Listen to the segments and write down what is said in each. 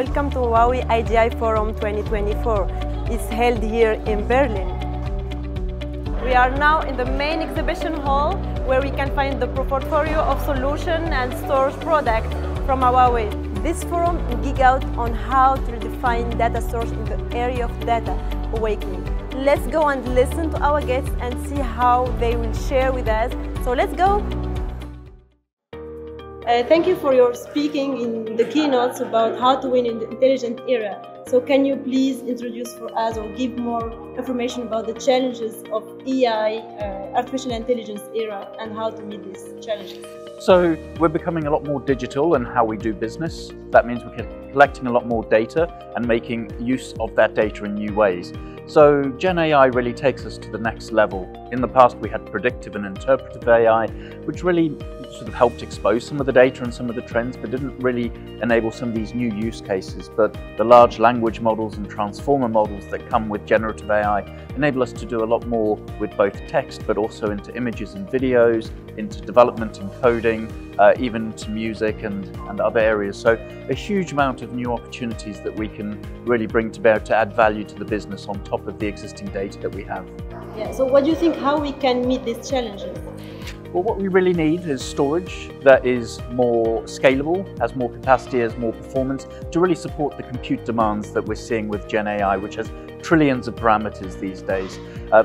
welcome to Huawei IGI Forum 2024. It's held here in Berlin. We are now in the main exhibition hall where we can find the portfolio of solution and storage products from Huawei. This forum geeks out on how to redefine data storage in the area of data awakening. Let's go and listen to our guests and see how they will share with us. So let's go! Thank you for your speaking in the keynotes about how to win in the intelligent era. So can you please introduce for us or give more information about the challenges of AI, artificial intelligence era, and how to meet these challenges? So we're becoming a lot more digital in how we do business. That means we're collecting a lot more data and making use of that data in new ways. So Gen AI really takes us to the next level. In the past we had predictive and interpretive AI, which really sort of helped expose some of the data and some of the trends, but didn't really enable some of these new use cases. But the large language models and transformer models that come with generative AI enable us to do a lot more with both text, but also into images and videos, into development and coding, even to music and other areas. So a huge amount of new opportunities that we can really bring to bear to add value to the business on top of the existing data that we have. Yeah, so what do you think how we can meet these challenges? Well, what we really need is storage that is more scalable, has more capacity, has more performance to really support the compute demands that we're seeing with Gen AI, which has trillions of parameters these days.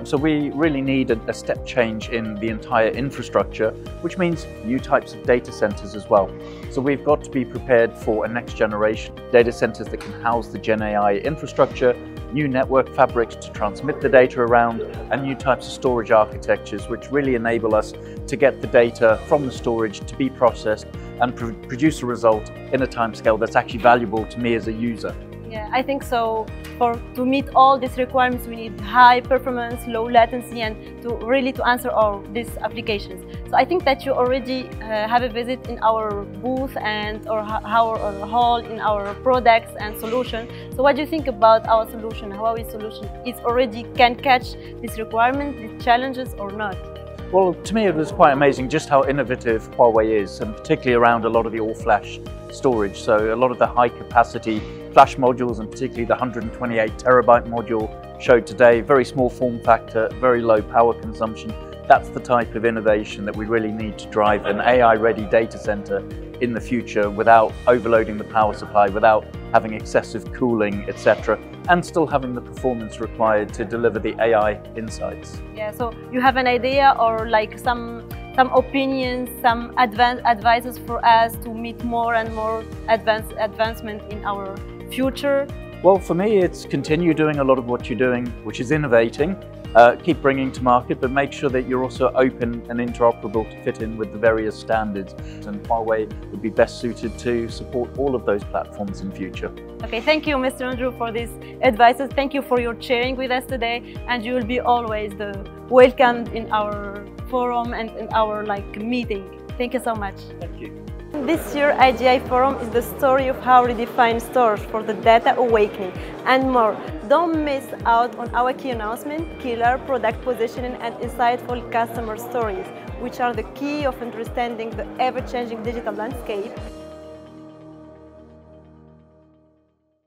So we really need a step change in the entire infrastructure, which means new types of data centers as well. So we've got to be prepared for a next generation data centers that can house the Gen AI infrastructure, new network fabrics to transmit the data around, and new types of storage architectures which really enable us to get the data from the storage to be processed and produce a result in a timescale that's actually valuable to me as a user. Yeah, I think so. To meet all these requirements, we need high performance, low latency, and to answer all these applications. So I think that you already have a visit in our booth and our hall in our products and solutions. So what do you think about our solution? Huawei solution is already can catch this requirement, these challenges, or not? Well, to me it was quite amazing just how innovative Huawei is, and particularly around a lot of the all-flash storage. So a lot of the high capacity flash modules, and particularly the 128 terabyte module showed today, very small form factor, very low power consumption. That's the type of innovation that we really need to drive an AI-ready data center in the future without overloading the power supply, without having excessive cooling, etc., and still having the performance required to deliver the AI insights. Yeah, so you have an idea or like some opinions, some advices for us to meet more and more advancement in our future? Well, for me, it's continue doing a lot of what you're doing, which is innovating, keep bringing to market, but make sure that you're also open and interoperable to fit in with the various standards. And Huawei would be best suited to support all of those platforms in future. Okay, thank you, Mr. Andrew, for these advices. Thank you for your sharing with us today, and you will be always welcomed in our forum and in our meeting. Thank you so much. Thank you. This year IGI Forum is the story of how we redefine storage for the data awakening and more. Don't miss out on our key announcement, killer product positioning, and insightful customer stories, which are the key of understanding the ever-changing digital landscape